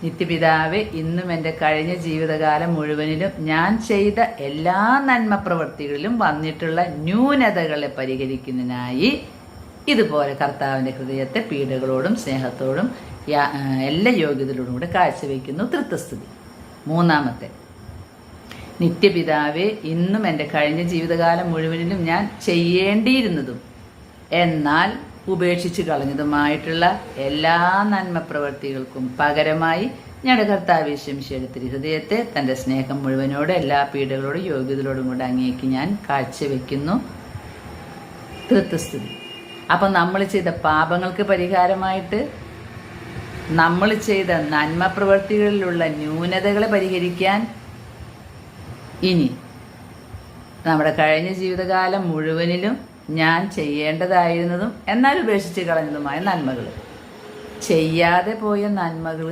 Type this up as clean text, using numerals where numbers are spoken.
നിത്യപിതാവേ, ഇന്നും എൻ്റെ കഴിഞ്ഞ ജീവിതകാലം മുഴുവനിലും ഞാൻ ചെയ്ത എല്ലാ നന്മ പ്രവൃത്തികളിലും വന്നിട്ടുള്ള ന്യൂനതകളെ പരിഹരിക്കുന്നതിനായി ഇതുപോലെ കർത്താവിൻ്റെ ഹൃദയത്തെ പീഡകളോടും സ്നേഹത്തോടും എല്ലാ യോഗ്യതയോടും കൂടെ കാഴ്ചവെക്കുന്നു. തൃത്വസ്തുതി. മൂന്നാമത്തെ, നിത്യപിതാവേ, ഇന്നും എൻ്റെ കഴിഞ്ഞ ജീവിതകാലം മുഴുവനിലും ഞാൻ ചെയ്യേണ്ടിയിരുന്നതും എന്നാൽ ഉപേക്ഷിച്ച് കളഞ്ഞതുമായിട്ടുള്ള എല്ലാ നന്മ പ്രവൃത്തികൾക്കും പകരമായി ഞങ്ങളുടെ കർത്താവ് യേശുമിശിഹായുടെ തിരുഹൃദയത്തെ തൻ്റെ സ്നേഹം മുഴുവനോട് എല്ലാ പീഡകളോടും യോഗ്യതയോടും കൂടെ അങ്ങേക്ക് ഞാൻ കാഴ്ചവെക്കുന്നു. തൃത്വസ്തുതി. അപ്പം നമ്മൾ ചെയ്ത പാപങ്ങൾക്ക് പരിഹാരമായിട്ട് നമ്മൾ ചെയ്ത നന്മ പ്രവൃത്തികളിലുള്ള ന്യൂനതകളെ പരിഹരിക്കാൻ ഇനി നമ്മുടെ കഴിഞ്ഞ ജീവിതകാലം മുഴുവനിലും ഞാൻ ചെയ്യേണ്ടതായിരുന്നതും എന്നാൽ ഉപേക്ഷിച്ച് കളഞ്ഞതുമായ നന്മകൾ, ചെയ്യാതെ പോയ നന്മകൾ